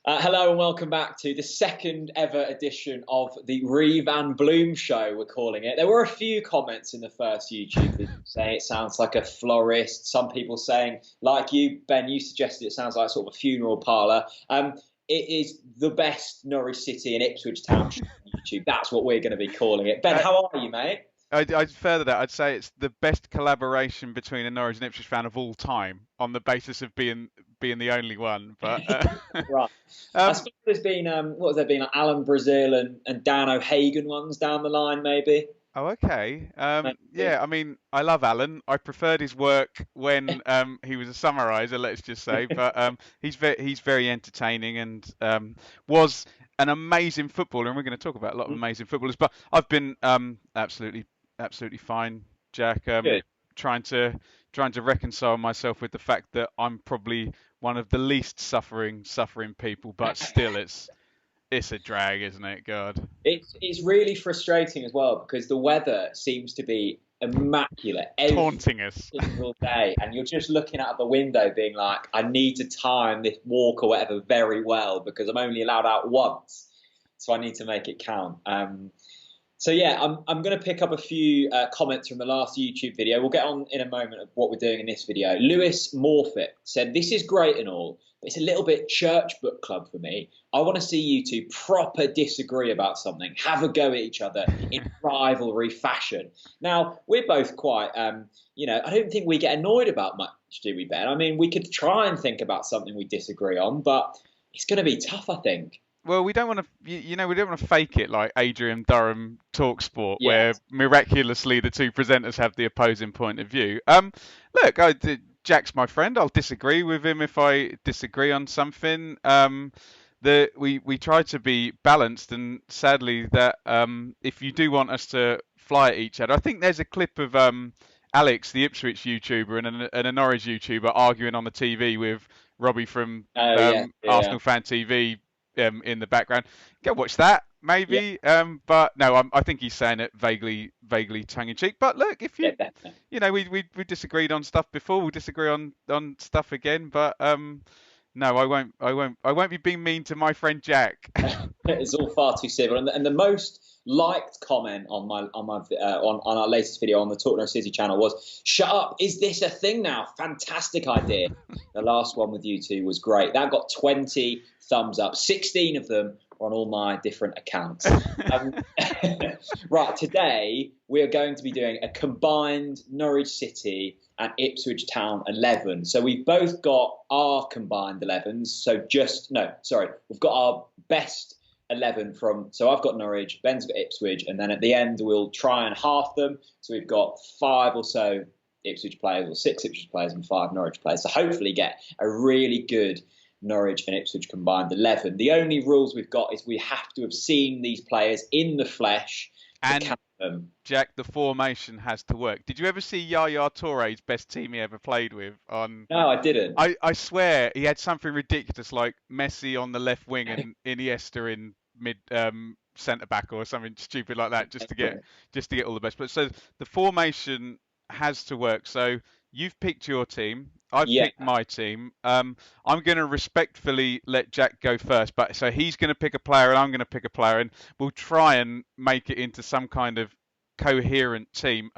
Hello and welcome back to the second ever edition of the Reeve and Bloom show, we're calling it. There were a few comments in the first YouTube video saying it sounds like a florist. Some people saying, like you, Ben, you suggested it sounds like sort of a funeral parlour. It is the best Norwich City and Ipswich Town show on YouTube. That's what we're going to be calling it. Ben, how are you, mate? I'd further that. I'd say it's the best collaboration between a Norwich and Ipswich fan of all time, on the basis of being the only one. But Right. I um, suppose there's been, what has there been, like Alan Brazil and Dan O'Hagan ones down the line, maybe? oh, okay. Maybe. Yeah, I mean, I love Alan. I preferred his work when he was a summariser, let's just say. But he's very entertaining and was an amazing footballer. And we're going to talk about a lot of amazing footballers. But I've been absolutely fine, Jack. Good. Trying to trying to reconcile myself with the fact that I'm probably one of the least suffering people, but still, it's a drag, isn't it? God, It's really frustrating as well because the weather seems to be immaculate every taunting us. single day, and you're just looking out the window, being like, "I need to time this walk or whatever very well because I'm only allowed out once, so I need to make it count." So yeah, I'm going to pick up a few comments from the last YouTube video. We'll get on in a moment of what we're doing in this video. Lewis Morfitt said, "This is great and all, but it's a little bit church book club for me. I want to see you two proper disagree about something, have a go at each other in rivalry fashion." Now, we're both quite, I don't think we get annoyed about much, do we, Ben? I mean, we could try and think about something we disagree on, but it's going to be tough, I think. Well, we don't want to, we don't want to fake it like Adrian Durham talk sport, Yeah. where miraculously the two presenters have the opposing point of view. Look, Jack's my friend. I'll disagree with him if I disagree on something. We try to be balanced, and sadly, that if you do want us to fly at each other, I think there's a clip of Alex, the Ipswich YouTuber, and a Norwich YouTuber arguing on the TV with Robbie from Oh, yeah, yeah, Arsenal Fan TV in the background. Go watch that, yeah, maybe. But no, I think he's saying it vaguely tongue in cheek. But look, if yeah, you, definitely. we disagreed on stuff before, we'll disagree on stuff again. But no, I won't be being mean to my friend Jack. It's all far too civil. And the most liked comment on on our latest video on the Talk No City channel was, "Shut up! Is this a thing now? Fantastic idea." The last one with you two was great. That got 20 thumbs up. 16 of them on all my different accounts. Um, right, today we are going to be doing a combined Norwich City and Ipswich Town 11. So we've both got our combined 11s. So we've got our best 11 from. So I've got Norwich, Ben's got Ipswich, and then at the end we'll try and half them. So we've got 5 or so Ipswich players, or 6 Ipswich players and 5 Norwich players. So hopefully get a really good Norwich and Ipswich combined 11. The only rules we've got is we have to have seen these players in the flesh to And count them. Jack, the formation has to work. Did you ever see Yaya Touré's best team he ever played with on? No, I didn't. I swear he had something ridiculous like Messi on the left wing and Iniesta in mid centre back or something stupid like that, just to get all the best. But so the formation has to work. So you've picked your team. I've Yeah, picked my team. I'm going to respectfully let Jack go first, but so he's going to pick a player and I'm going to pick a player, and we'll try and make it into some kind of coherent team.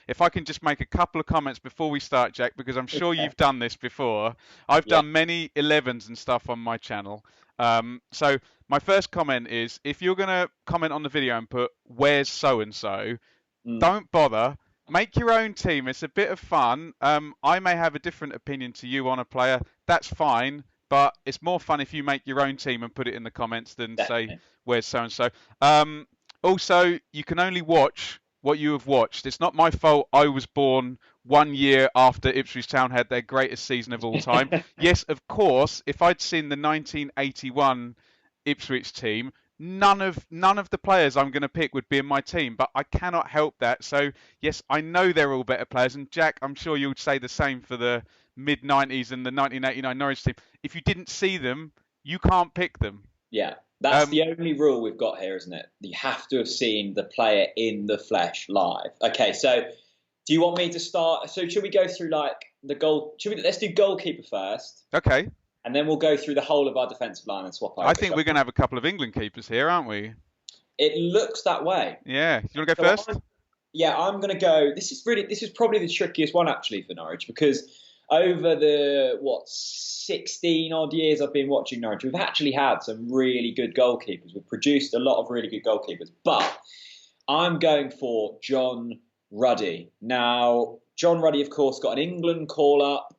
If I can just make a couple of comments before we start, Jack, because I'm sure okay. you've done this before. I've Yeah, done many 11s and stuff on my channel. So my first comment is, if you're going to comment on the video and put "where's so and so," mm, don't bother. Make your own team. It's a bit of fun. I may have a different opinion to you on a player. That's fine. But it's more fun if you make your own team and put it in the comments than say, definitely. "Where's so and so?" Also, you can only watch what you have watched. It's not my fault I was born 1 year after Ipswich Town had their greatest season of all time. Yes, of course, if I'd seen the 1981 Ipswich team, none of the players I'm going to pick would be in my team, but I cannot help that. So yes, I know they're all better players, and Jack, I'm sure you would say the same for the mid 90s and the 1989 Norwich team. If you didn't see them, you can't pick them. Yeah, that's Um, the only rule we've got here, isn't it? You have to have seen the player in the flesh live. Okay, so do you want me to start? So should we go through like the goal? Let's do goalkeeper first. okay. and then we'll go through the whole of our defensive line and swap over. I think we're going to have a couple of England keepers here, aren't we? It looks that way. Yeah. You want to go first? I'm going to go. This is probably the trickiest one actually for Norwich, because over the 16 odd years I've been watching Norwich, we've actually had some really good goalkeepers. We've produced a lot of really good goalkeepers, but I'm going for John Ruddy. Now, John Ruddy, of course, got an England call-up.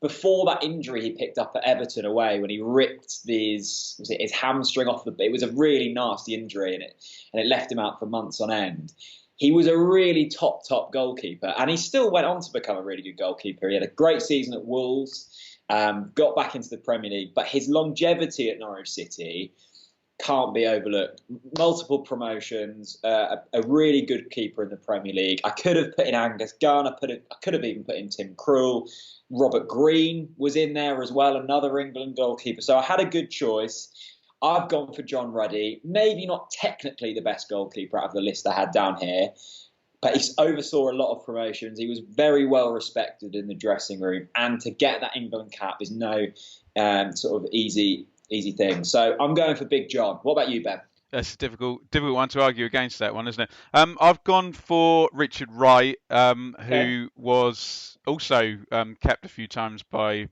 Before that injury he picked up at Everton away when he ripped his hamstring off the... It was a really nasty injury, and it left him out for months on end. He was a really top goalkeeper, and he still went on to become a really good goalkeeper. He had a great season at Wolves, got back into the Premier League, but his longevity at Norwich City can't be overlooked. Multiple promotions, a really good keeper in the Premier League. I could have put in Angus Gunn. I could have even put in Tim Krul. Robert Green was in there as well, another England goalkeeper. So I had a good choice. I've gone for John Ruddy. Maybe not technically the best goalkeeper out of the list I had down here, but he oversaw a lot of promotions. He was very well respected in the dressing room, and to get that England cap is no sort of easy thing. So I'm going for Big John. What about you, Ben? That's a difficult one to argue against, that one, isn't it? I've gone for Richard Wright, who was also capped a few times by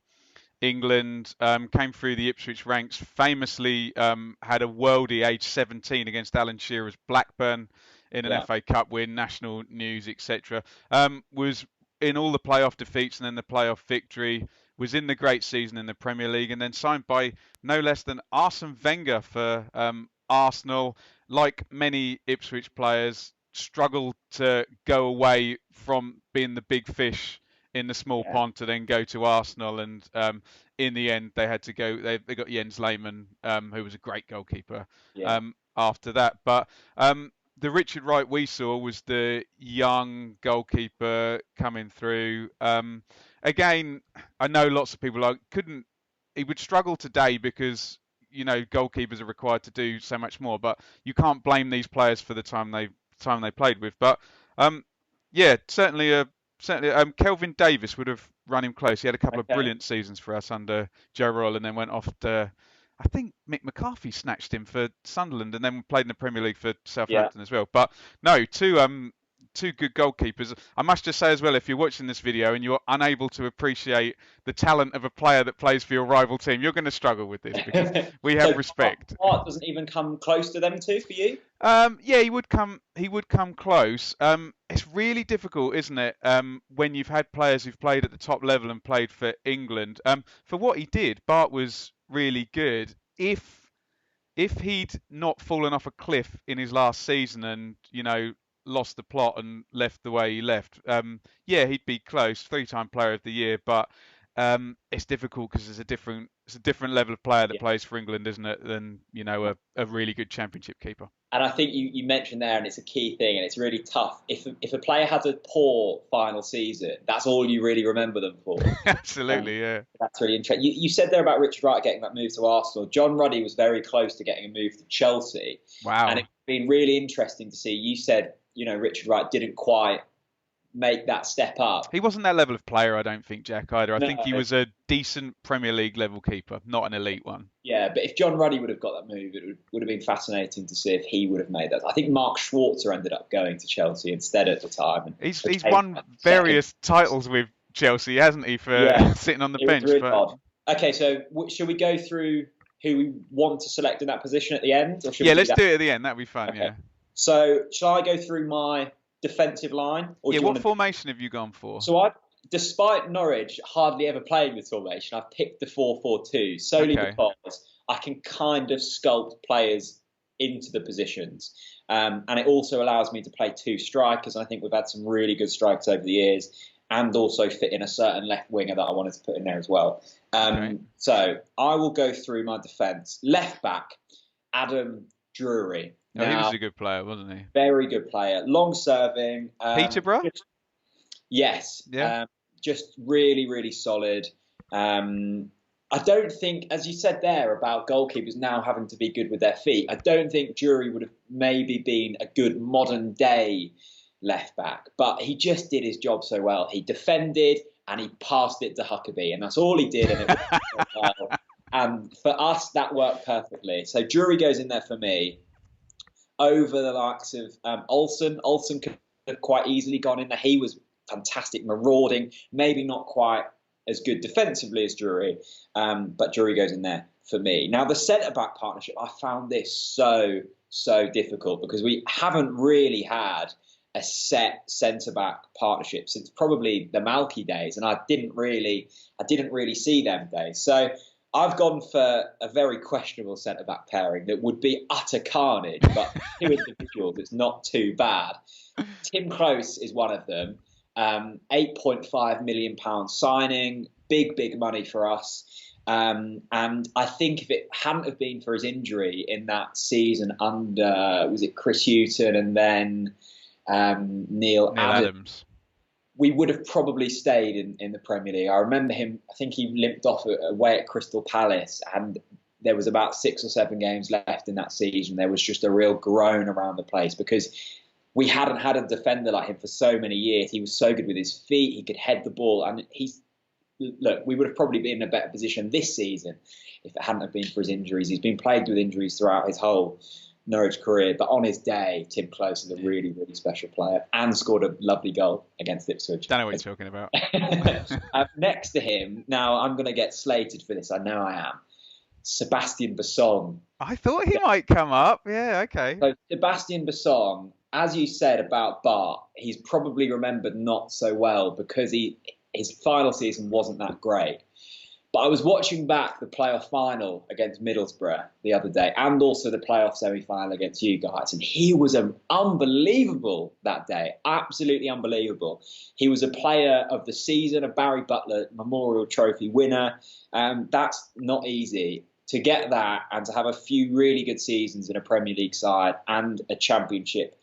England, came through the Ipswich ranks, famously had a worldie age 17 against Alan Shearer's Blackburn in an FA Cup win, national news, etc. Was in all the playoff defeats and then the playoff victory, was in the great season in the Premier League, and then signed by no less than Arsene Wenger for Arsenal. Like many Ipswich players, struggled to go away from being the big fish in the small pond to then go to Arsenal, and in the end they had to go. They got Jens Lehmann, who was a great goalkeeper after that. But the Richard Wright we saw was the young goalkeeper coming through. Again, I know lots of people he would struggle today because goalkeepers are required to do so much more. But you can't blame these players for the time they played with. But certainly Kelvin Davis would have run him close. He had a couple of brilliant seasons for us under Joe Royle, and then went off to, I think Mick McCarthy snatched him for Sunderland, and then played in the Premier League for Southampton as well. But no, two good goalkeepers. I must just say as well, if you're watching this video and you're unable to appreciate the talent of a player that plays for your rival team, you're going to struggle with this, because we have respect. Hart doesn't even come close to them two for you? He would come close. It's really difficult, isn't it, when you've had players who've played at the top level and played for England. For what he did, Bart was really good. If he'd not fallen off a cliff in his last season and lost the plot and left the way he left, he'd be close, 3-time Player of the Year. But it's difficult because it's a different level of player that plays for England, isn't it, than a really good Championship keeper. And I think you mentioned there, and it's a key thing, and it's really tough. If a player has a poor final season, that's all you really remember them for. Absolutely, yeah. That's really interesting. You said there about Richard Wright getting that move to Arsenal. John Ruddy was very close to getting a move to Chelsea. Wow. And it's been really interesting to see. You said, Richard Wright didn't quite make that step up. He wasn't that level of player, I don't think, Jack, either. I think he was a decent Premier League level keeper, not an elite one. Yeah, but if John Ruddy would have got that move, it would have been fascinating to see if he would have made that. I think Mark Schwarzer ended up going to Chelsea instead at the time. And he's won various titles with Chelsea, hasn't he, for sitting on the bench? Really odd. Okay, so should we go through who we want to select in that position at the end? Or let's do it at the end. That'd be fun, okay. So shall I go through my defensive line? Or what formation have you gone for? So despite Norwich hardly ever playing with formation, I've picked the 4-4-2 solely because I can kind of sculpt players into the positions. And it also allows me to play two strikers. And I think we've had some really good strikers over the years, and also fit in a certain left winger that I wanted to put in there as well. So I will go through my defence. Left back, Adam Drury. He was a good player, wasn't he? Very good player. Long serving. Peterborough? Yes. Yeah. Just really, really solid. I don't think, as you said there about goalkeepers now having to be good with their feet, I don't think Drury would have maybe been a good modern day left back, but he just did his job so well. He defended and he passed it to Huckabee, and that's all he did, and it worked so well. And for us, that worked perfectly. So Drury goes in there for me over the likes of Olsen. Olsen could have quite easily gone in there. He was fantastic, marauding, maybe not quite as good defensively as Drury, but Drury goes in there for me. Now, the centre-back partnership, I found this so difficult because we haven't really had a set centre-back partnership since probably the Malky days, and I didn't really see them days. So I've gone for a very questionable centre-back pairing that would be utter carnage, but two individuals, it's not too bad. Tim Close is one of them. £8.5 million signing, big money for us. And I think if it hadn't have been for his injury in that season under, was it Chris Hughton and then Neil Adams, we would have probably stayed in the Premier League. I remember him, I think he limped off away at Crystal Palace, and there was about 6 or 7 games left in that season. There was just a real groan around the place because we hadn't had a defender like him for so many years. He was so good with his feet. He could head the ball. And we would have probably been in a better position this season if it hadn't have been for his injuries. He's been plagued with injuries throughout his whole Norwich career. But on his day, Tim Close is a really special player and scored a lovely goal against Ipswich. Don't know what you're talking about. Next to him, now I'm going to get slated for this. I know I am. Sebastian Bassong. I thought he might come up. Yeah, okay. So Sebastian Bassong, as you said about Bart, he's probably remembered not so well because his final season wasn't that great. But I was watching back the playoff final against Middlesbrough the other day and also the playoff semi-final against you guys. And he was unbelievable that day. Absolutely unbelievable. He was a player of the season, a Barry Butler Memorial Trophy winner. That's not easy. To get that and to have a few really good seasons in a Premier League side and a Championship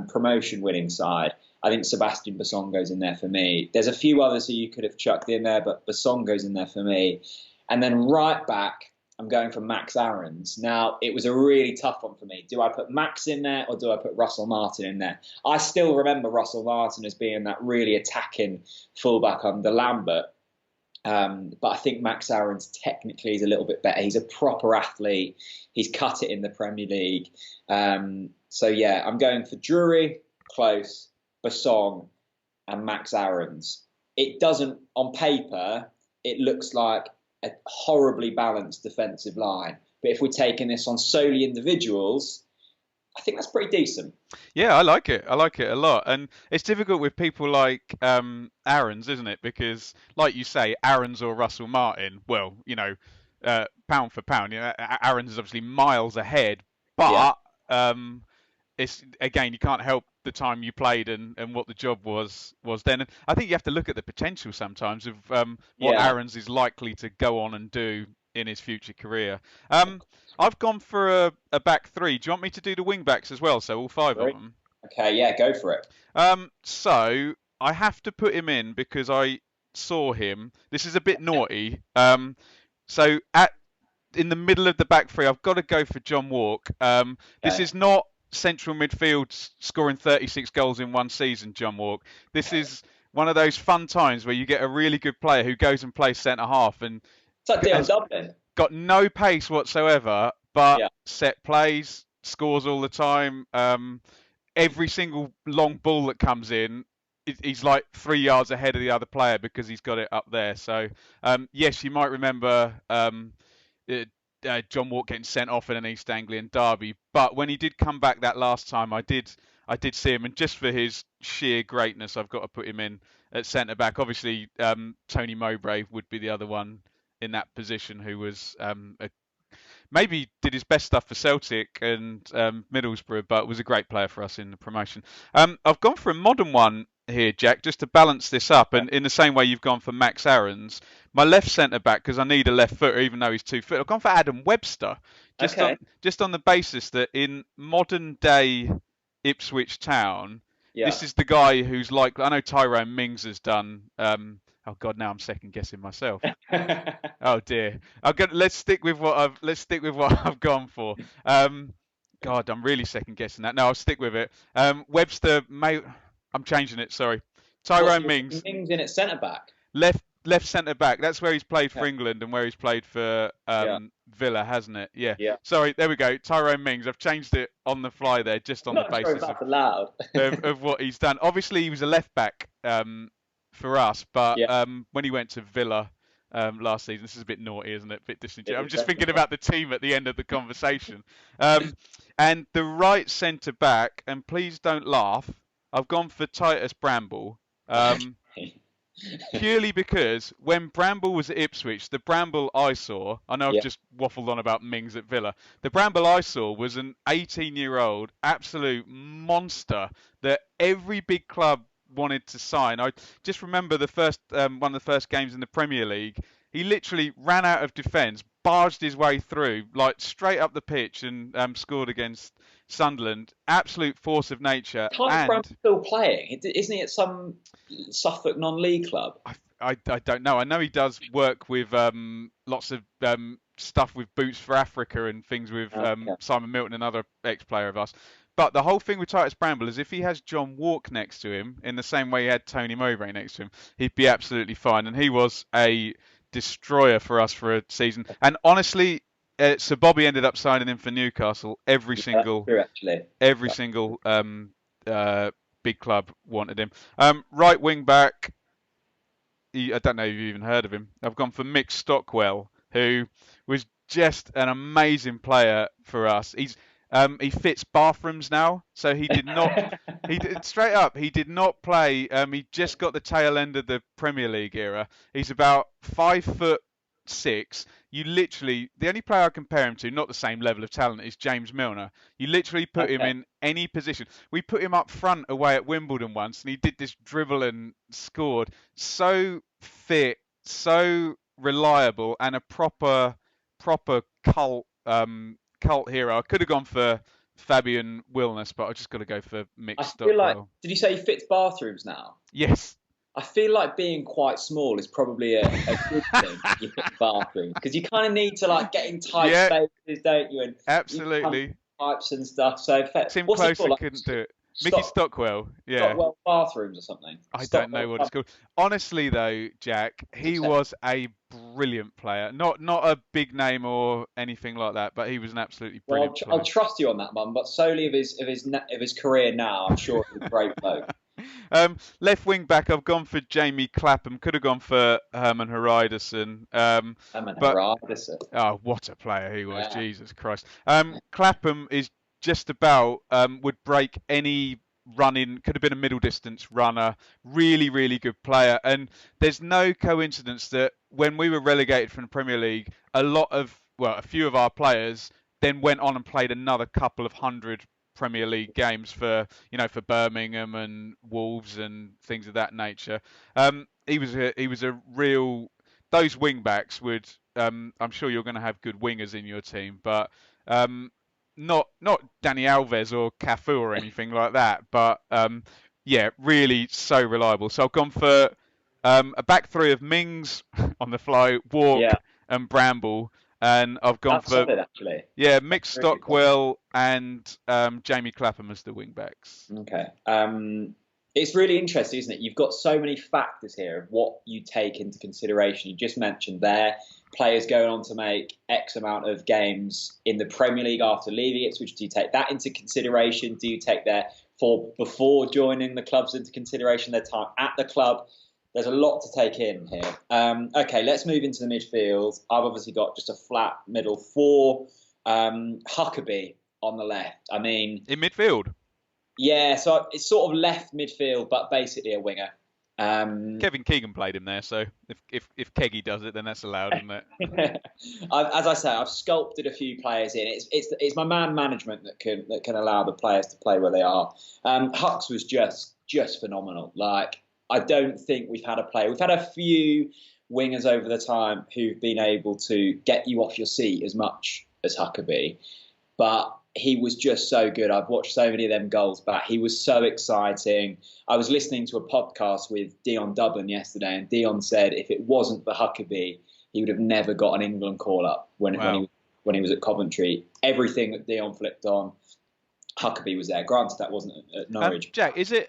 promotion winning side, I think Sebastian Bassong goes in there for me. There's a few others who you could have chucked in there, but Bassong goes in there for me. And then right back, I'm going for Max Aarons. Now, it was a really tough one for me. Do I put Max in there or do I put Russell Martin in there? I still remember Russell Martin as being that really attacking fullback under Lambert. But I think Max Aarons technically is a little bit better. He's a proper athlete. He's cut it in the Premier League. So, yeah, I'm going for Drury, Close, Bassong, and Max Aarons. It doesn't, on paper, it looks like a horribly balanced defensive line. But if we're taking this on solely individuals, I think that's pretty decent. Yeah, I like it. I like it a lot. And it's difficult with people like Aarons, isn't it? Because, like you say, Aarons or Russell Martin, well, pound for pound, Aarons is obviously miles ahead. But it's, again, you can't help the time you played and what the job was then. And I think you have to look at the potential sometimes of what Aarons is likely to go on and do in his future career. I've gone for a back three. Do you want me to do the wing backs as well? So all 5 of them. Okay, yeah, go for it. So I have to put him in because I saw him. This is a bit naughty. So in the middle of the back three, I've got to go for John Walk. This is not central midfield scoring 36 goals in one season, John Walk. This is one of those fun times where you get a really good player who goes and plays centre half and it's like Dion Dublin. Got no pace whatsoever, but set plays, scores all the time. Every single long ball that comes in, he's like 3 yards ahead of the other player because he's got it up there. So, yes, you might remember John Walk getting sent off in an East Anglian derby, but when he did come back that last time, I did see him, and just for his sheer greatness, I've got to put him in at centre back. Obviously, Tony Mowbray would be the other one in that position who was maybe did his best stuff for Celtic and Middlesbrough, but was a great player for us in the promotion. I've gone for a modern one here, Jack, just to balance this up, and in the same way you've gone for Max Aarons. My left centre back, because I need a left footer, even though he's 2 foot. I've gone for Adam Webster, just on the basis that in modern day Ipswich Town, this is the guy who's like, I know Tyrone Mings has done. Oh God, now I'm second guessing myself. Oh dear. Let's stick with what I've gone for. God, I'm really second guessing that. No, I'll stick with it. Webster, I'm changing it. Sorry, Tyrone Mings. Mings in at centre back. Left centre back. That's where he's played for Yeah. England and where he's played for Yeah. Villa, hasn't it? Yeah. Yeah. Sorry, there we go. Tyrone Mings. I've changed it on the fly there, just I'm on the not sure if basis that's allowed. of what he's done. Obviously, he was a left back for us, but Yeah. when he went to Villa last season, this is a bit naughty, isn't it? A bit It disingenuous. I'm is just thinking definitely. about the team at the end of the conversation. And the right centre back, and please don't laugh, I've gone for Titus Bramble. Purely because when Bramble was at Ipswich, the Bramble I saw, I know I've Yeah. just waffled on about Mings at Villa, the Bramble I saw was an 18-year-old absolute monster that every big club wanted to sign. I just remember the first one of the first games in the Premier League, he literally ran out of defence, barged his way through, like straight up the pitch and scored against Sunderland. Absolute force of nature. Titus And Bramble still playing? Isn't he at some Suffolk non-league club? I don't know. I know he does work with lots of stuff with Boots for Africa and things with Okay. Simon Milton, another ex-player of us. But the whole thing with Titus Bramble is if he has John Walk next to him, in the same way he had Tony Mowbray next to him, he'd be absolutely fine. And he was a destroyer for us for a season. And honestly, Sir Bobby ended up signing him for Newcastle. Every Yeah, that's single true, actually. every single big club wanted him. Right wing back. I don't know if you've even heard of him. I've gone for Mick Stockwell, who was just an amazing player for us. He fits bathrooms now, so he did not. Straight up, he did not play. He just got the tail end of the Premier League era. He's about 5'6". You literally, the only player I compare him to, not the same level of talent, is James Milner. You literally put him Okay. in any position. We put him up front away at Wimbledon once, and he did this dribble and scored. So fit, so reliable, and a proper cult hero. I could have gone for Fabian Wilness, but I just got to go for Mick I feel like, Stockwell. did you say he fits bathrooms now? Yes. I feel like being quite small is probably a good thing if you fit bathrooms, because you kind of need to like get in tight Yeah, spaces, don't you? And you absolutely. pipes and stuff. So Tim what's it Closer called? Like, couldn't do it. Mickey Stockwell, yeah. Stockwell bathrooms or something. I don't know Stockwell what it's called. Honestly, though, Jack, he was a brilliant player. Not a big name or anything like that, but he was an absolutely Well, brilliant I'll player. trust you on that one, but solely of his career now, I'm sure he's a great bloke. Left wing back, I've gone for Jamie Clapham. Could have gone for Herman Hreidarson. But oh, what a player he was! Yeah. Jesus Christ. Clapham is just about would break any running. Could have been a middle distance runner. Really, really good player. And there's no coincidence that when we were relegated from the Premier League, a few of our players then went on and played another couple of hundred Premier League games for Birmingham and Wolves and things of that nature. He was a real. Those wing backs would. I'm sure you're going to have good wingers in your team, but not Danny Alves or Cafu or anything like that. But yeah, really so reliable. So I've gone for a back three of Mings on the fly, Walk Yeah. and Bramble. And I've gone That's for solid, actually. Mick Really good. Stockwell and Jamie Clapham as the wing backs. Okay. It's really interesting, isn't it? You've got so many factors here of what you take into consideration. You just mentioned there players going on to make X amount of games in the Premier League after leaving Ipswich. Do you take that into consideration? Do you take their before joining the clubs into consideration, their time at the club? There's a lot to take in here. Okay, let's move into the midfield. I've obviously got just a flat middle four. Huckabee on the left. I mean, In midfield, yeah, so it's sort of left midfield, but basically a winger. Kevin Keegan played him there, so if Keggy does it, then that's allowed, isn't it? As I say, I've sculpted a few players in. It's my man management that can allow the players to play where they are. Hux was just phenomenal. Like, I don't think we've had a player. We've had a few wingers over the time who've been able to get you off your seat as much as Huckabee, but he was just so good. I've watched so many of them goals back. He was so exciting. I was listening to a podcast with Dion Dublin yesterday, and Dion said if it wasn't for Huckabee, he would have never got an England call-up when he was at Coventry. Everything that Dion flipped on Huckabee was there. Granted, that wasn't at Norwich. Jack, is it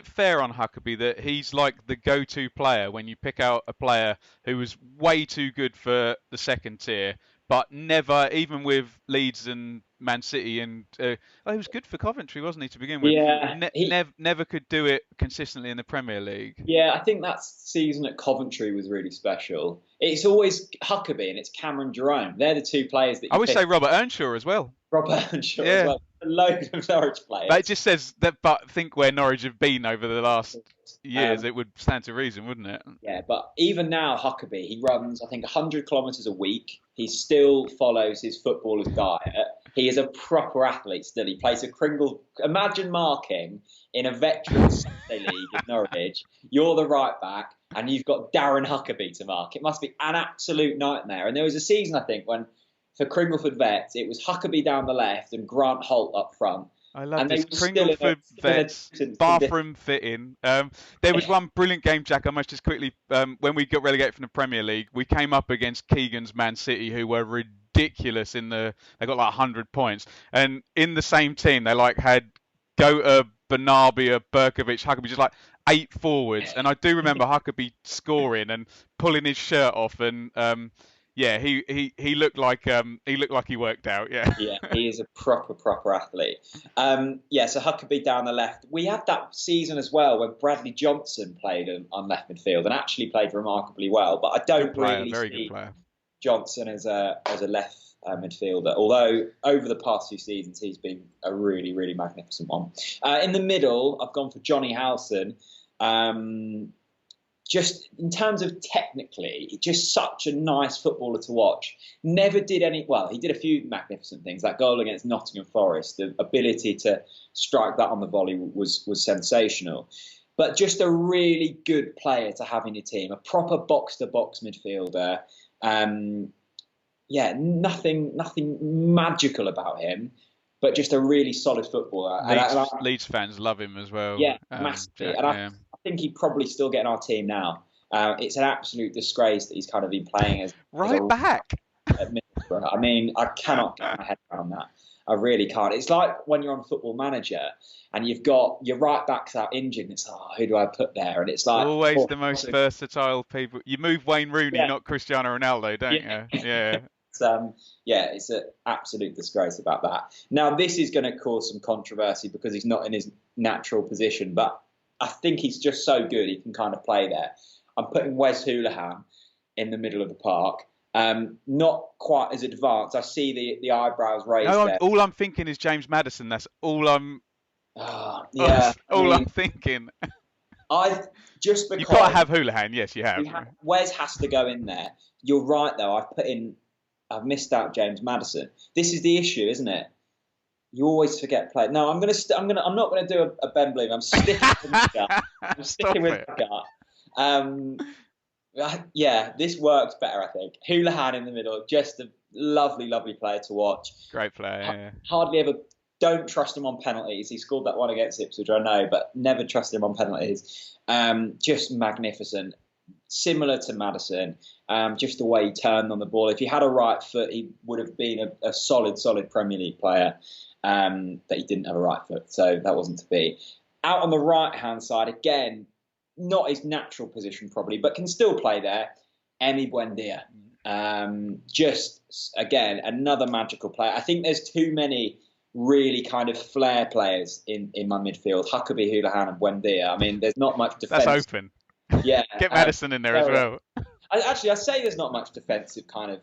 fair on Huckabee that he's like the go-to player when you pick out a player who was way too good for the second tier, but never, even with Leeds and Man City, and he was good for Coventry, wasn't he, to begin with? Yeah, Never could do it consistently in the Premier League. yeah, I think that season at Coventry was really special. It's always Huckabee and it's Cameron Jerome. They're the two players that you I would pick. say Robert Earnshaw as well. Robert Earnshaw as well. A load of Norwich players. That just says that, but think where Norwich have been over the last years, it would stand to reason, wouldn't it? Yeah, but even now, Huckabee, he runs, I think, 100 kilometres a week. He still follows his footballer's diet. He is a proper athlete still. He plays a Kringle. Imagine marking in a veterans Sunday league in Norwich. You're the right back, and you've got Darren Huckabee to mark. It must be an absolute nightmare. And there was a season, I think, when for Cringleford Vets, it was Huckabee down the left and Grant Holt up front. I love this. Cringleford Vets, bathroom fitting. There was one brilliant game, Jack. I must just quickly, when we got relegated from the Premier League, we came up against Keegan's Man City, who were ridiculous they got like 100 points. And in the same team, they like had Gota, Bernabia, Berkovic, Huckabee, just like 8 forwards. And I do remember Huckabee scoring and pulling his shirt off, and yeah, he looked like he worked out. Yeah. Yeah, he is a proper athlete. Yeah, so Huckabee down the left. We had that season as well when Bradley Johnson played on left midfield and actually played remarkably well. But I don't really see Johnson as a left midfielder. Although over the past few seasons he's been a really magnificent one. In the middle, I've gone for Johnny Howson. Just in terms of technically, just such a nice footballer to watch. Never did any, well, he did a few magnificent things. That goal against Nottingham Forest, the ability to strike that on the volley was sensational. But just a really good player to have in your team, a proper box-to-box midfielder. Yeah, nothing magical about him, but just a really solid footballer. Leeds fans love him as well. Yeah, massively. I think he'd probably still get in our team now. It's an absolute disgrace that he's kind of been playing as back. At Middlesbrough. I mean, I cannot get my head around that. I really can't. It's like when you're on Football Manager and you've got your right backs out injured and it's who do I put there? And it's like always the most versatile people. You move Wayne Rooney, not Cristiano Ronaldo, don't you? Yeah. It's an absolute disgrace about that. Now, this is going to cause some controversy because he's not in his natural position, but I think he's just so good he can kind of play there. I'm putting Wes Hoolahan in the middle of the park. Not quite as advanced. I see the eyebrows raised there. All I'm thinking is James Maddison. That's all I'm... I'm thinking. Just because... You've got to have Hoolahan. Yes, you have. Wes has to go in there. You're right, though. I've missed out James Maddison. This is the issue, isn't it? You always forget play. No, I'm not gonna do a Ben Bloom. I'm sticking with my gut. I'm sticking with my gut. Yeah, this works better, I think. Hoolahan in the middle, just a lovely player to watch. Great player. Yeah. Hardly ever. Don't trust him on penalties. He scored that one against Ipswich, I know, but never trust him on penalties. Just magnificent. Similar to Maddison, just the way he turned on the ball. If he had a right foot, he would have been a solid Premier League player. But he didn't have a right foot, so that wasn't to be. Out on the right-hand side, again, not his natural position probably, but can still play there. Emi Buendia. Just, again, another magical player. I think there's too many really kind of flair players in my midfield. Huckabee, Hoolahan and Buendia. I mean, there's not much defence. That's open. Yeah. Get Maddison in there as well. I say there's not much defensive kind of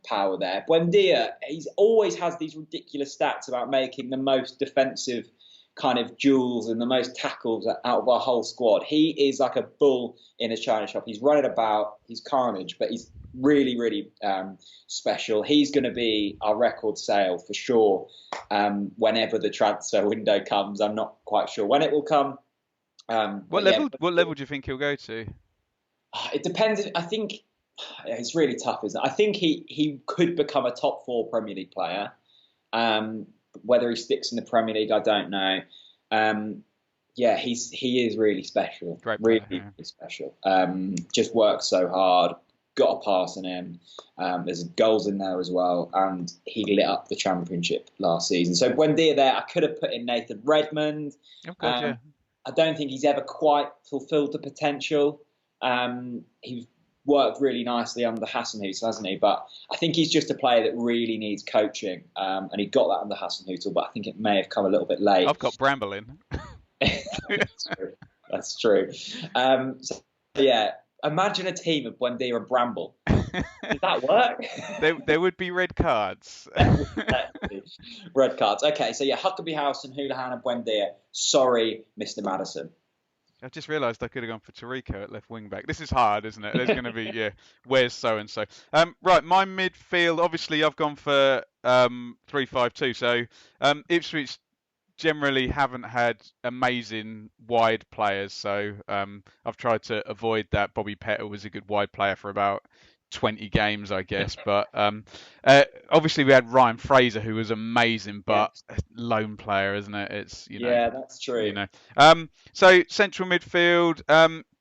power there. Buendia, he's always has these ridiculous stats about making the most defensive kind of duels and the most tackles out of our whole squad. He is like a bull in a china shop. He's running about, he's carnage, but he's really special. He's going to be our record sale for sure whenever the transfer window comes. I'm not quite sure when it will come. What level do you think he'll go to? It depends. I think it's really tough, isn't it? I think he could become a top 4 Premier League player. Whether he sticks in the Premier League, I don't know. He is really special. Great player, really special. Just works so hard. got a pass in him. There's goals in there as well, and he lit up the Championship last season. So Buendia there, I could have put in Nathan Redmond. Of course, yeah. I don't think he's ever quite fulfilled the potential. He's worked really nicely under Hasenhüttl, hasn't he? But I think he's just a player that really needs coaching, and he got that under Hasenhüttl, but I think it may have come a little bit late. I've got Bramble in. That's true. So, yeah, imagine a team of Buendia and Bramble. Does that work? There would be red cards. Red cards. Okay, so yeah, Huckabee House and Houlihan and Buendia. Sorry, Mr. Madison. I've just realised I could have gone for Tarico at left wing back. This is hard, isn't it? There's going to be, where's so-and-so? Right, my midfield, obviously I've gone for 3-5-2. So Ipswich generally haven't had amazing wide players. So I've tried to avoid that. Bobby Pettle was a good wide player for about 20 games, I guess. But obviously we had Ryan Fraser, who was amazing, but lone player, isn't it? It's yeah, that's true. So central midfield,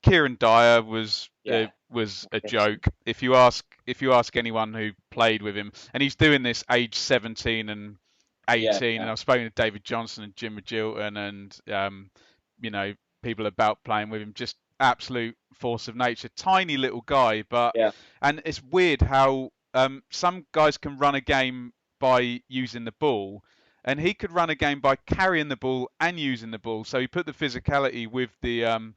Kieran Dyer was a joke. If you ask anyone who played with him, and he's doing this age 17 and 18, and I've spoken to David Johnson and Jim Magilton and people about playing with him, just absolute force of nature. Tiny little guy, but and it's weird how some guys can run a game by using the ball, and he could run a game by carrying the ball and using the ball. So he put the physicality with the and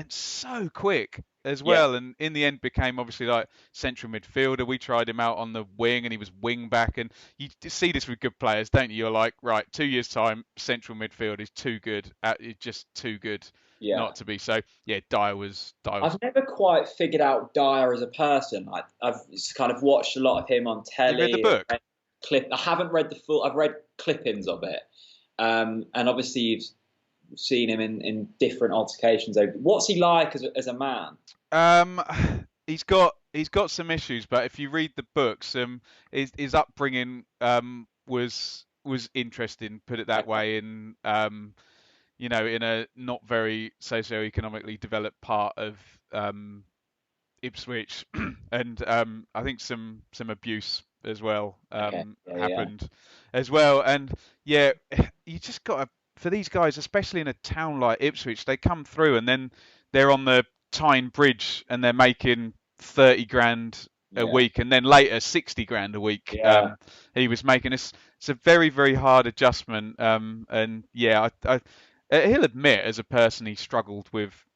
so quick as well, and in the end became obviously like central midfielder. We tried him out on the wing and he was wing back, and you see this with good players, don't you? You're like, right, 2 years time central midfield is too good, it's just too good not to be. So Dyer was I've never quite figured out Dyer as a person. I've just kind of watched a lot of him on telly. You read the book? I haven't read the full. I've read clippings of it, and obviously you've seen him in different altercations. What's he like as a man? He's got some issues, but if you read the books, his upbringing was interesting, put it that way, in in a not very socio-economically developed part of Ipswich, and I think some abuse as well happened as well. And you just got to, for these guys, especially in a town like Ipswich, they come through and then they're on the Tyne Bridge and they're making 30 grand a week, and then later 60 grand a week. He was making this. It's a very, very hard adjustment. And he'll admit as a person he struggled with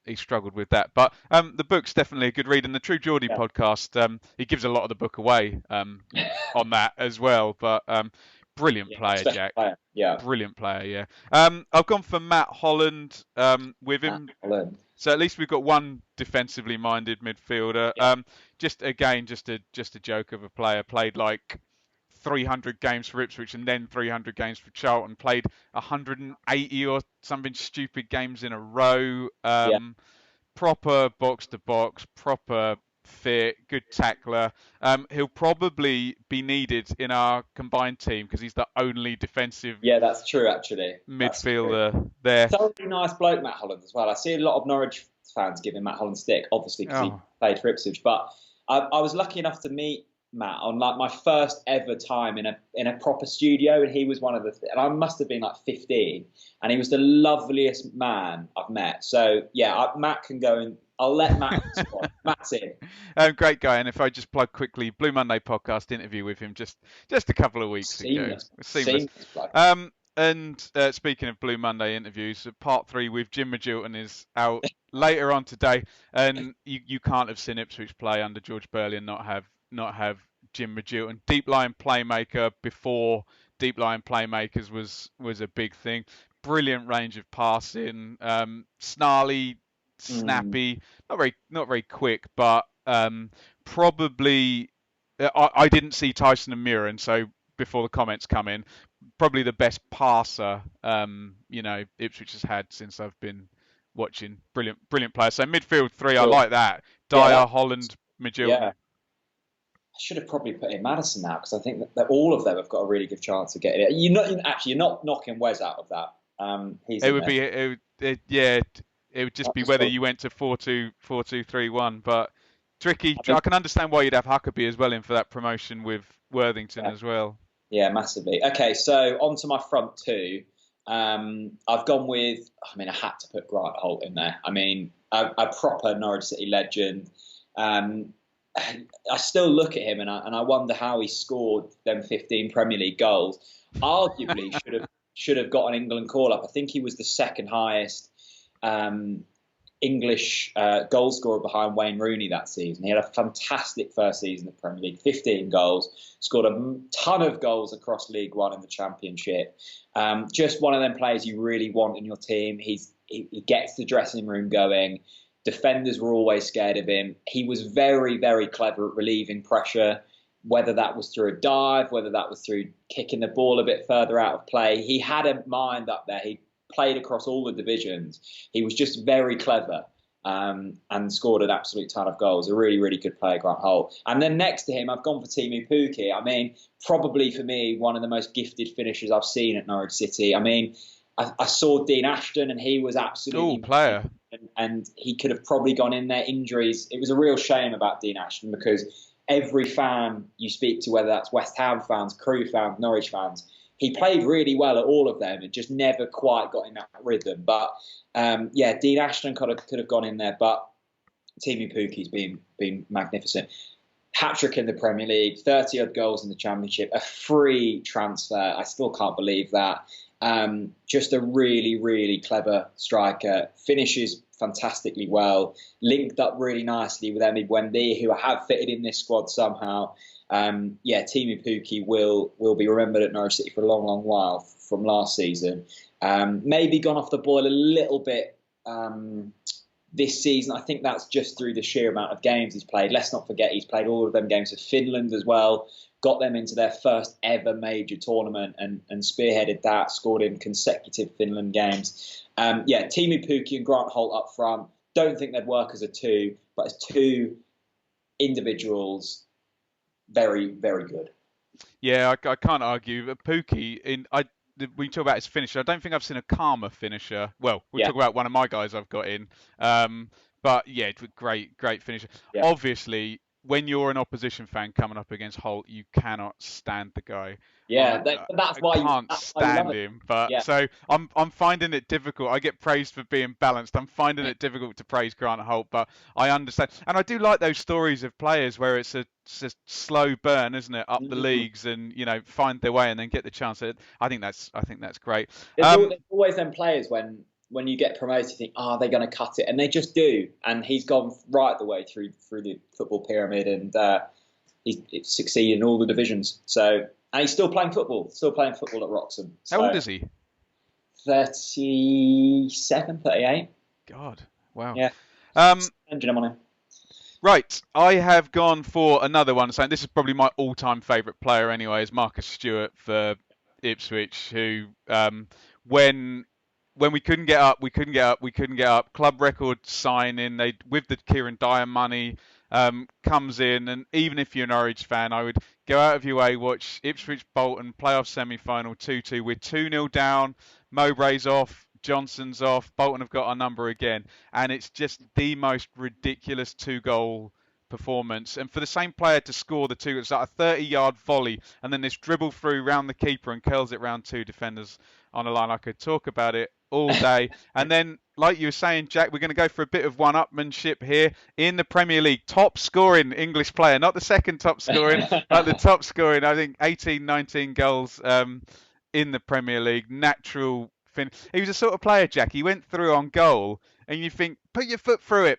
that. But the book's definitely a good read, and the True Geordie podcast, he gives a lot of the book away on that as well. But brilliant player, Jack. Brilliant player, I've gone for Matt Holland with him. So at least we've got one defensively minded midfielder. Just a joke of a player. Played like 300 games for Ipswich and then 300 games for Charlton. Played 180 or something stupid games in a row. Proper box to box, proper fit, good tackler. He'll probably be needed in our combined team because he's the only defensive. Yeah, that's true actually. Midfielder there. Thoroughly nice bloke, Matt Holland, as well. I see a lot of Norwich fans giving Matt Holland stick, obviously because he played for Ipswich. But I was lucky enough to meet Matt on like my first ever time in a proper studio, and he was one of the and I must have been like 15, and he was the loveliest man I've met. So Matt can go, and I'll let Matt respond. Matt's in. Great guy, and if I just plug quickly, Blue Monday podcast interview with him just a couple of weeks ago. Seamless. And speaking of Blue Monday interviews, part 3 with Jim Magilton is out later on today, and you can't have seen Ipswich play under George Burley and not have Jim Magilton. Deep line playmaker before deep line playmakers was a big thing. Brilliant range of passing, snarly, snappy, not very quick, but probably I didn't see Tyson and Murin, so before the comments come in, probably the best passer Ipswich has had since I've been watching. Brilliant player. So midfield 3, cool. I like that. Dyer, Holland, Magilton. I should have probably put in Madison now because I think that all of them have got a really good chance of getting it. You're not knocking Wes out of that. It would just be whether you went to 4-2, 4-2-3-1, but Tricky. I mean, I can understand why you'd have Huckabee as well in for that promotion with Worthington yeah, as well. yeah, massively. Okay, so on to my front two. I've gone with. I mean, I had to put Grant Holt in there. I mean, a proper Norwich City legend. Um, I still look at him and I wonder how he scored them 15 Premier League goals. Arguably, should have got an England call up. I think he was the second highest um, English goal scorer behind Wayne Rooney that season. He had a fantastic first season in the Premier League, 15 goals, scored a ton of goals across League One and the Championship. Just one of them players you really want in your team. He gets the dressing room going. Defenders were always scared of him. He was very, very clever at relieving pressure, whether that was through a dive, whether that was through kicking the ball a bit further out of play. He had a mind up there. He played across all the divisions. He was just very clever and scored an absolute ton of goals. A really, really good player, Grant Holt. And then next to him, I've gone for Timu Pukki. I mean, probably for me, one of the most gifted finishers I've seen at Norwich City. I mean, I saw Dean Ashton and he was absolutely player. And he could have probably gone in there. Injuries. It was a real shame about Dean Ashton because every fan you speak to, whether that's West Ham fans, Crewe fans, Norwich fans, he played really well at all of them. It just never quite got in that rhythm. But Dean Ashton could have gone in there. But Timu Pukki's been magnificent. Hat-trick in the Premier League, 30-odd goals in the Championship, a free transfer. I still can't believe that. Just a really, really clever striker. Finishes fantastically well. Linked up really nicely with Emi Buendia, who have fitted in this squad somehow. Timu Pukki will be remembered at Norwich City for a long, long while from last season. Maybe gone off the boil a little bit this season. I think that's just through the sheer amount of games he's played. Let's not forget he's played all of them games for Finland as well. Got them into their first ever major tournament and spearheaded that, scored in consecutive Finland games. Timu Pukki and Grant Holt up front. Don't think they'd work as a two, but as two individuals, very, very good. Yeah, I can't argue. Pukki, we talk about his finisher. I don't think I've seen a calmer finisher. Well, we'll talk about one of my guys I've got in. But yeah, great finisher. Yeah. Obviously, when you're an opposition fan coming up against Holt, you cannot stand the guy. Yeah, that's why I can't stand him. But so I'm finding it difficult. I get praised for being balanced. I'm finding it difficult to praise Grant Holt, but I understand, and I do like those stories of players where it's a slow burn, isn't it, up the leagues and find their way and then get the chance. I think that's great. There's always them players when you get promoted, you think, they're going to cut it, and they just do. And he's gone right the way through the football pyramid, and he's succeeded in all the divisions. So. And he's still playing football at Wroxham. So how old is he? 37, 38. God, wow. Yeah. Engine on him. Right, I have gone for another one. So this is probably my all-time favourite player anyway, is Marcus Stewart for Ipswich, who when we couldn't get up, club record signing, with the Kieran Dyer money, comes in, and even if you're a Norwich fan, I would go out of your way, watch Ipswich Bolton playoff semi-final 2-2. We're 2-0 down, Mowbray's off, Johnson's off, Bolton have got our number again, and it's just the most ridiculous 2-goal performance. And for the same player to score the two, it's like a 30-yard volley, and then this dribble through round the keeper and curls it round two defenders on a line. I could talk about it all day. And then, like you were saying, Jack, we're going to go for a bit of one-upmanship here. In the Premier League, top scoring English player, not the second top scoring, but the top scoring, I think 18, 19 goals in the Premier League. Natural fin. He was a sort of player, Jack. He went through on goal, and you think, put your foot through it.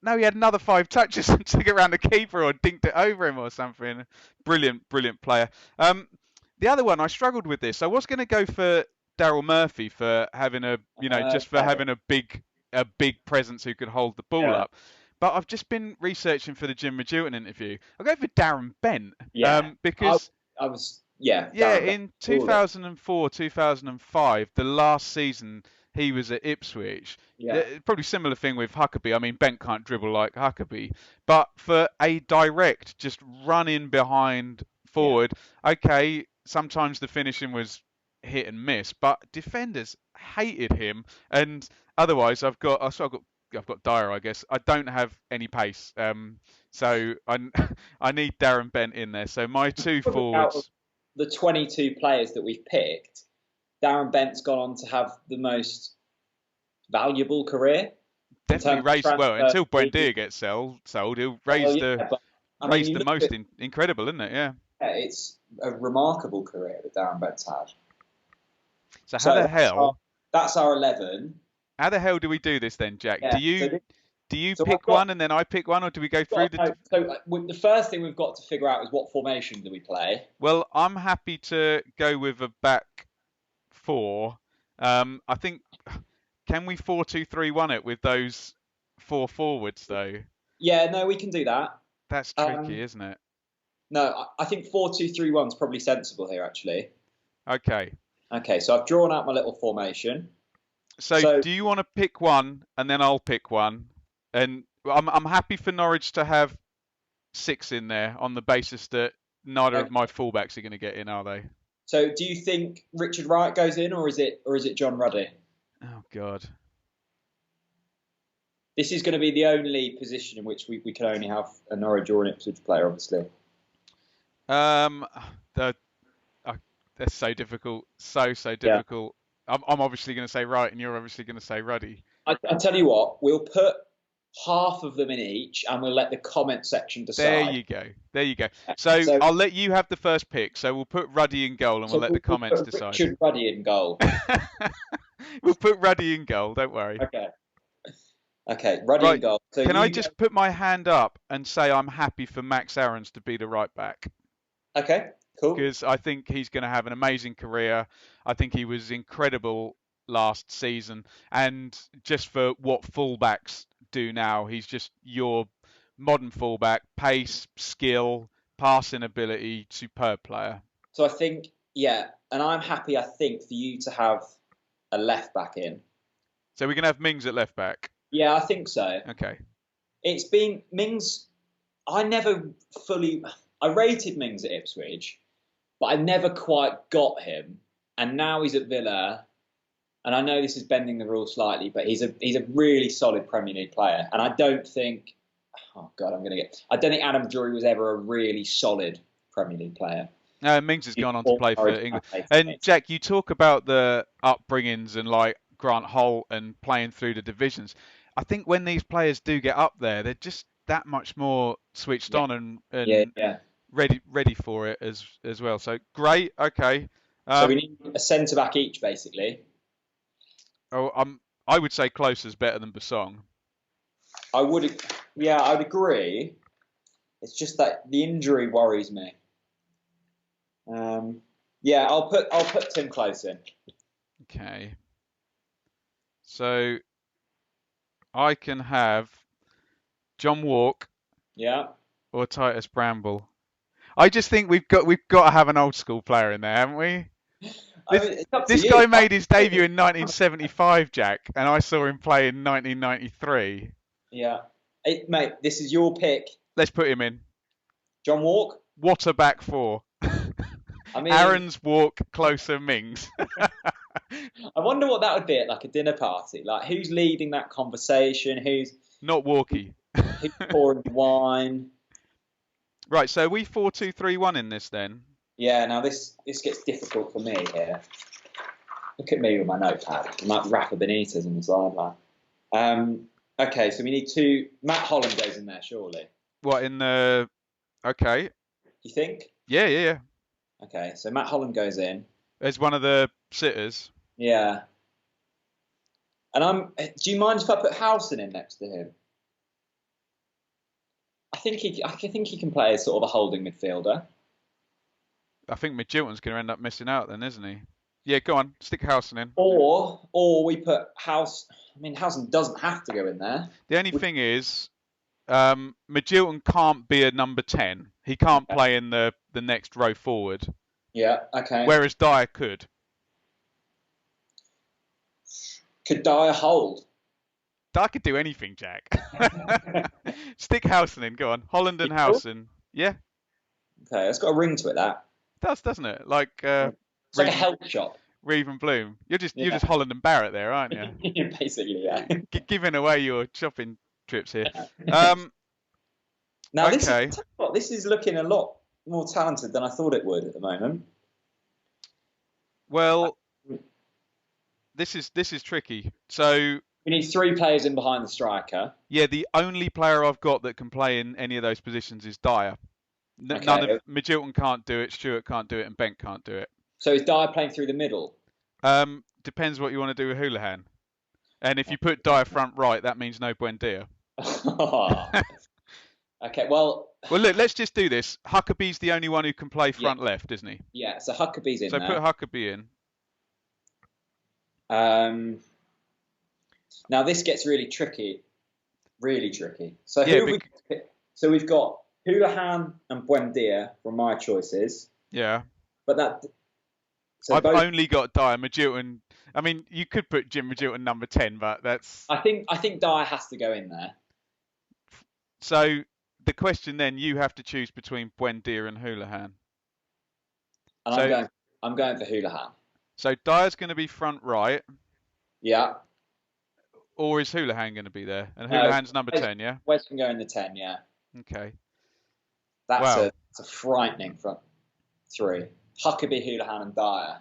No, he had another 5 touches and took it around the keeper or dinked it over him or something. Brilliant player. The other one, I struggled with this. I was going to go for Daryl Murphy for having having a big presence who could hold the ball up. But I've just been researching for the Jim Madutin interview. I'll go for Darren Bent. Because I was in 2004, 2005, the last season he was at Ipswich. Probably similar thing with Huckabee. I mean, Bent can't dribble like Huckabee. But for a direct, just run in behind forward, okay, sometimes the finishing was hit and miss, but defenders hated him. And otherwise, I've got I've got Dyer, I guess. I don't have any pace. So I need Darren Bent in there. So my two Out of forwards. the 22 players that we've picked, Darren Bent's gone on to have the most valuable career. Definitely raised well until Buendia gets sold. He'll raise the most. Incredible, isn't it? Yeah. It's a remarkable career that Darren Bent's had. So how the hell? That's our 11. How the hell do we do this then, Jack? Yeah, do you pick one and then I pick one, or do we go through the? So the first thing we've got to figure out is what formation do we play? Well, I'm happy to go with a back four. I think. Can we 4-2-3-1 it with those 4 forwards though? Yeah, no, we can do that. That's tricky, isn't it? No, I think 4-2-3-1 is probably sensible here, actually. Okay. Okay, so I've drawn out my little formation. So do you want to pick one and then I'll pick one? And I'm happy for Norwich to have 6 in there on the basis that neither of my fullbacks are going to get in, are they? So do you think Richard Wright goes in, or is it John Ruddy? Oh God. This is going to be the only position in which we can only have a Norwich or an Ipswich player, obviously. That's so difficult. So difficult. Yeah. I'm obviously going to say Wright, and you're obviously going to say Ruddy. I tell you what, we'll put half of them in each, and we'll let the comment section decide. There you go. So I'll let you have the first pick. So we'll put Ruddy in goal, and we'll let the comments decide. Richard Ruddy in goal. We'll put Ruddy in goal. Don't worry. Okay, Ruddy in goal. So can I just put my hand up and say I'm happy for Max Aarons to be the right back? Okay, cool. Because I think he's going to have an amazing career. I think he was incredible last season, and just for what fullbacks do now, he's just your modern fullback: pace, skill, passing ability, superb player. So I think, yeah, and I'm happy. I think for you to have a left back in. So we're going to have Mings at left back? Yeah, I think so. Okay. It's been Mings. I rated Mings at Ipswich, but I never quite got him. And now he's at Villa, and I know this is bending the rules slightly, but he's a really solid Premier League player. And I don't think, I don't think Adam Drury was ever a really solid Premier League player. No, Mings has gone on to play for England. And Jack, you talk about the upbringings and like Grant Holt and playing through the divisions. I think when these players do get up there, they're just that much more switched on and ready for it as well. So great, okay. So we need a centre back each, basically. I would say Closer's better than Basong. I'd agree. It's just that the injury worries me. I'll put Tim Close in. Okay. So I can have John Walk. Yeah. Or Titus Bramble. I just think we've got to have an old school player in there, haven't we? This guy made his debut in 1975, Jack, and I saw him play in 1993. Yeah. Mate, this is your pick. Let's put him in. John Walk? What a back four. Aaron's Walk, Closer, Mings. I wonder what that would be at like a dinner party. Like, who's leading that conversation? Who's not Walkie? Who's pouring wine? Right, so we 4-2-3-1 in this then. Yeah, now this gets difficult for me here. Look at me with my notepad. I'm like Rafa Benitez on the sideline. Okay, so we need two. Matt Holland goes in there, surely. What, in the... Okay. You think? Yeah. Okay, so Matt Holland goes in. As one of the sitters. Yeah. And do you mind if I put Howson in next to him? I think he can play as sort of a holding midfielder. I think Midgilton's going to end up missing out then, isn't he? Yeah, go on, stick Howson in. Or we put House. I mean, Howson doesn't have to go in there. The only thing is, Midgilton can't be a number 10. He can't play in the next row forward. Yeah. Okay. Whereas Dyer could. Could Dyer hold? I could do anything, Jack. Stick Howson in. Go on. Holland and Howson. Yeah. Okay, it's got a ring to it, that. It does, doesn't it? Like it's like a health shop. Reeve and Bloom. You're Yeah. just Holland and Barrett there, aren't you? Basically, yeah. Giving away your shopping trips here. Um, Now okay. this is looking a lot more talented than I thought it would at the moment. Well, this is tricky. So We need 3 players in behind the striker. yeah, the only player I've got that can play in any of those positions is Dyer. None of Okay. Magilton can't do it, Stewart can't do it, and Bent can't do it. So is Dyer playing through the middle? Depends what you want to do with Houlihan. And if you put Dyer front right, that means no Buendia. Okay, well. Well, look, let's just do this. Huckabee's the only one who can play front left, isn't he? Yeah, so Huckabee's in so there. So put Huckabee in. Now this gets really tricky. Really tricky. So so we've got Houlihan and Buendia from my choices. Yeah. But that. So I've only got Dyer. Magilton. I mean, you could put Jim Magilton number 10, but that's. I think Dyer has to go in there. So the question then, you have to choose between Buendia and Houlihan. And I'm going for Houlihan. So Dyer's going to be front right. Yeah. Or is Houlihan going to be there? And Houlihan's number 10, yeah? Wes can go in the 10, yeah. Okay. That's a frightening front 3. Huckabee, Houlihan, and Dyer.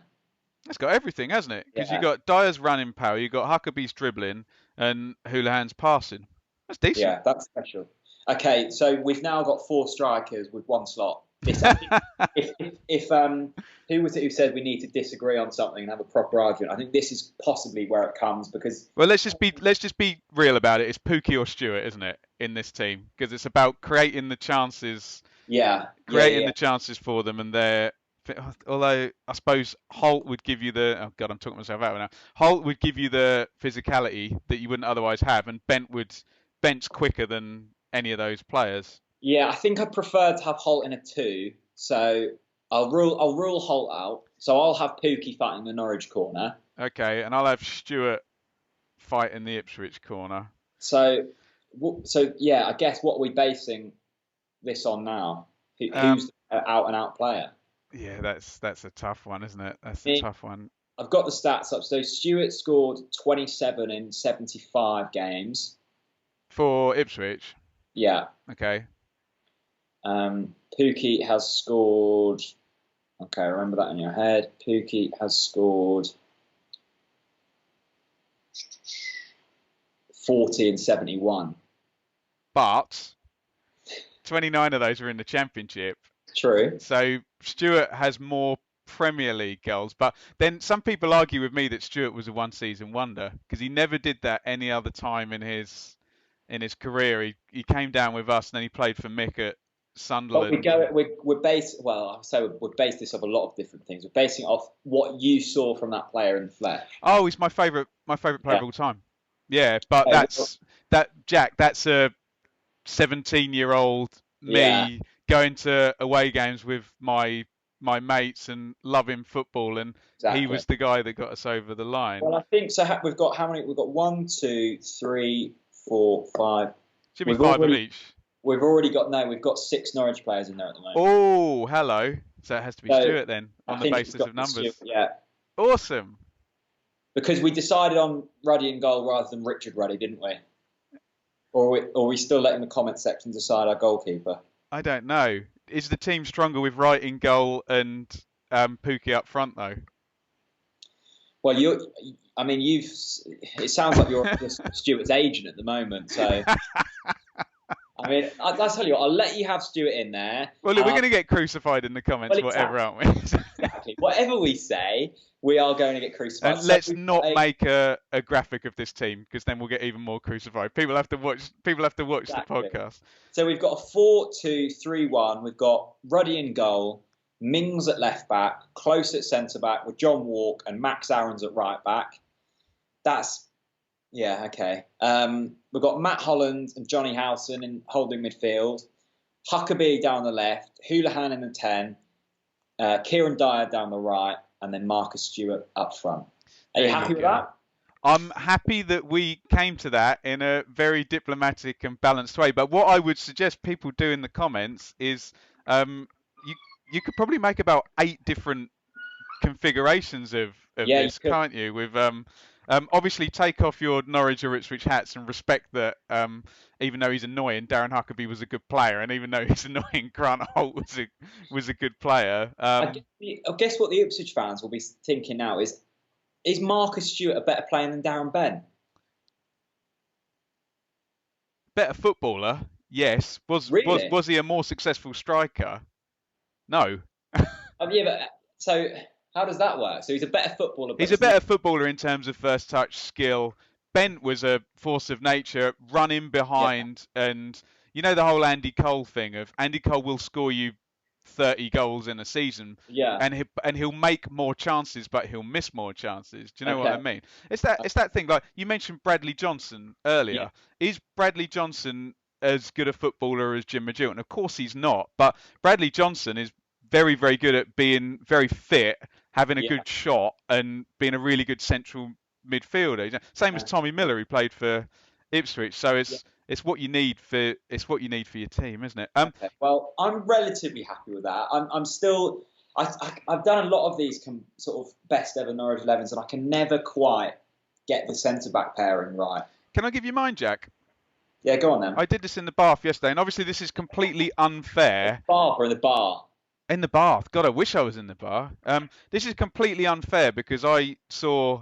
That's got everything, hasn't it? Because you've got Dyer's running power, you've got Huckabee's dribbling, and Houlihan's passing. That's decent. Yeah, that's special. Okay, so we've now got 4 strikers with 1 slot. If who was it who said we need to disagree on something and have a proper argument? I think this is possibly where it comes because. Well, let's just be real about it. It's Pookie or Stewart, isn't it, in this team? Because it's about creating the chances. Yeah. Creating the chances for them, and they're. Although I suppose Holt would give you the. Oh God, I'm talking myself out now. Holt would give you the physicality that you wouldn't otherwise have, and Bent's quicker than any of those players. Yeah, I think I prefer to have Holt in a 2, so I'll rule Holt out. So I'll have Pookie fighting the Norwich corner. Okay, and I'll have Stewart fighting the Ipswich corner. So yeah, I guess what are we basing this on now? Who's the out and out player? Yeah, that's a tough one, isn't it? That's a tough one. I've got the stats up. So Stewart scored 27 in 75 games for Ipswich. Yeah. Okay. Pookie has scored. Okay, remember that in your head. Pookie has scored 40 and 71. But 29 of those are in the Championship. True. So Stewart has more Premier League goals. But then some people argue with me that Stewart was a one-season wonder because he never did that any other time in his career. He came down with us and then he played for Mick at Sunderland. But we're based. Well, I'll say we're based this off a lot of different things. We're basing it off what you saw from that player in the flesh. Oh, he's my favourite player of all time. Yeah, but that's a 17-year-old me going to away games with my mates and loving football, and he was the guy that got us over the line. Well, I think so. We've got how many? We've got 1, 2, 3, 4, 5. Should be 5 of each. We've already got we've got 6 Norwich players in there at the moment. Oh, hello. So it has to be Stewart then, on the basis of numbers. Stewart, yeah. Awesome. Because we decided on Ruddy in goal rather than Richard Ruddy, didn't we? Or are we still letting the comment section decide our goalkeeper? I don't know. Is the team stronger with Wright in goal and Pookie up front though? Well, it sounds like you're Stewart's agent at the moment. So, I mean, I'll tell you what, I'll let you have Stewart in there. Well, look, we're going to get crucified in the comments, whatever, aren't we? Exactly. Whatever we say, we are going to get crucified. And let's not make a graphic of this team because then we'll get even more crucified. People have to watch the podcast. So we've got a 4-2-3-1. We've got Ruddy in goal, Mings at left back, Close at centre back with John Walk and Max Aarons at right back. Okay. We've got Matt Holland and Johnny Howson in holding midfield, Huckabee down the left, Houlihan in the 10, Kieran Dyer down the right, and then Marcus Stewart up front. Are you happy with that? I'm happy that we came to that in a very diplomatic and balanced way. But what I would suggest people do in the comments is you could probably make about 8 different configurations of Yeah, you this, could. can't you? With obviously take off your Norwich or Ipswich hats and respect that even though he's annoying, Darren Huckabee was a good player, and even though he's annoying, Grant Holt was a good player. I guess what the Ipswich fans will be thinking now is Marcus Stewart a better player than Darren Ben? Better footballer, yes. Really? Was he a more successful striker? No. Yeah, but so how does that work? So he's a better footballer, but He's a better footballer in terms of first touch skill. Bent was a force of nature, running yeah, behind, and you know the whole Andy Cole thing of Andy Cole will score you 30 goals in a season, yeah, and he'll make more chances, but he'll miss more chances. Do you know what I okay, mean? It's that thing like you mentioned Bradley Johnson yeah, earlier. Is Bradley Johnson as good a footballer as Jim Magilton? Of course he's not, but Bradley Johnson is very, very good at being very fit, having a yeah, good shot, and being a really good central midfielder. You know, same as Tommy Miller, who played for Ipswich. So yeah. it's what you need for your team, isn't it? Okay. Well, I'm relatively happy with that. I'm still. I've done a lot of these sort of best ever Norwich 11s, and I can never quite get the centre back pairing right. Can I give you mine, Jack? Yeah, go on then. I did this in the bath yesterday, and obviously this is completely unfair. Bar or the bar? In the bath. God, I wish I was in the bar. This is completely unfair because I saw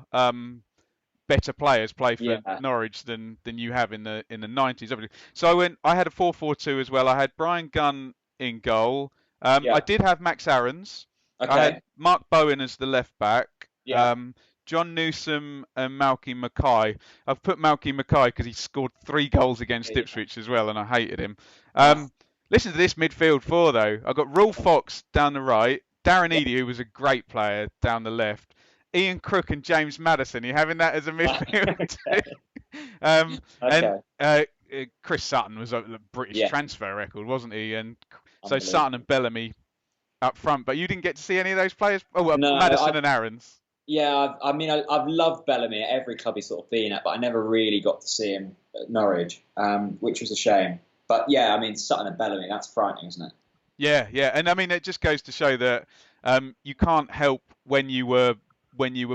better players play for Yeah, Norwich than you have in the 90s. Obviously. So I had a 4-4-2 as well. I had Brian Gunn in goal. I yeah. did have Max Aarons. I had Okay. Mark Bowen as the left back. Yeah. John Newsom and Malky Mackay. I've put Malky Mackay because he scored 3 goals against Yeah. Ipswich as well, and I hated him. Nice. Listen to this midfield four though. I've got Rolf Fox down the right, Darren Yeah. Eady, who was a great player, down the left, Ian Crook and James Madison. You having that as a midfield too? And Okay. Chris Sutton was a British Yeah. transfer record, wasn't he? And so Unbelievable. Sutton and Bellamy up front. But you didn't get to see any of those players? Oh, well, No, Madison and Aarons. yeah. I mean, I've loved Bellamy at every club he's sort of been at, but I never really got to see him at Norwich, which was a shame. But yeah, I mean, Sutton and Bellamy, that's frightening, isn't it? Yeah, yeah, and I mean it just goes to show that you can't help when you were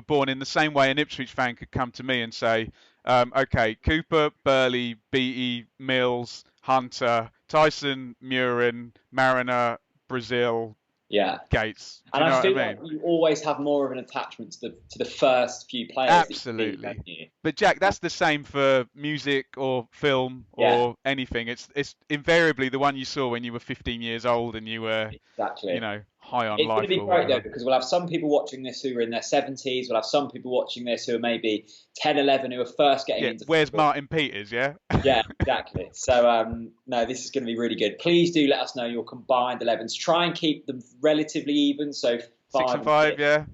born. In the same way, an Ipswich fan could come to me and say, "Okay, Cooper, Burley, Beattie, Mills, Hunter, Tyson, Murin, Mariner, Brazil, Yeah. Gates." Do And you know I what I feel mean? like you always have more of an attachment to the first few players that you see, Absolutely. don't you? But Jack, that's the same for music or film Yeah, or anything. It's invariably the one you saw when you were 15 years old and you were, exactly. high on It's going to life be or great though whatever. because we'll have some people watching this who are in their 70s. We'll have some people watching this who are maybe 10, 11 who are first getting Yeah, into where's football. Martin Peters, yeah? Yeah, exactly. So no, this is going to be really good. Please do let us know your combined 11s. Try and keep them relatively even, so 6 5 and and 5, 6. yeah.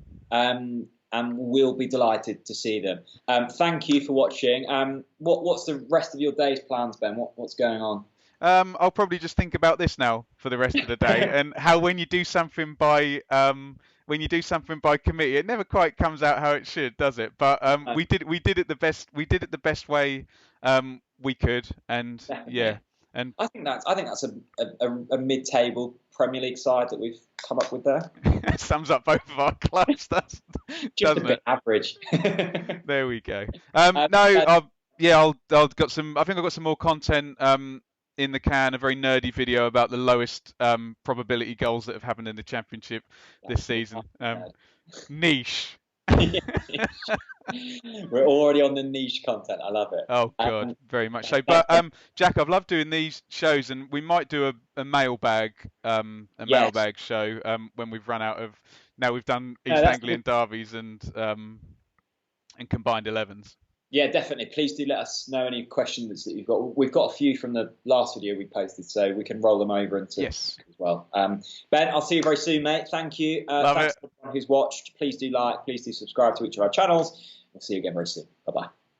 And we'll be delighted to see them. Thank you for watching. What's the rest of your day's plans, Ben? What's going on? I'll probably just think about this now for the rest of the day, and how when you do something by committee, it never quite comes out how it should, does it? But No, we did it the best way we could, and yeah, definitely. and I think that's a mid-table Premier League side that we've come up with there. sums up both of our clubs, Just a doesn't bit it? average. There we go. Um, No, uh, I'll got some. I think I've got some more content in the can. A very nerdy video about the lowest probability goals that have happened in the championship this season. Niche. We're already on the niche content. I love it. Oh God, very much so. But Jack, I've loved doing these shows, and we might do a mailbag Yes. show when we've run out of. Now we've done No, East that's Anglian derbies and combined 11s. Yeah, definitely. Please do let us know any questions that you've got. We've got a few from the last video we posted, so we can roll them over into Yes. as well. Ben, I'll see you very soon, mate. Thank you. Love Thanks it. to everyone who's watched. Please do like, please do subscribe to each of our channels. We'll see you again very soon. Bye bye.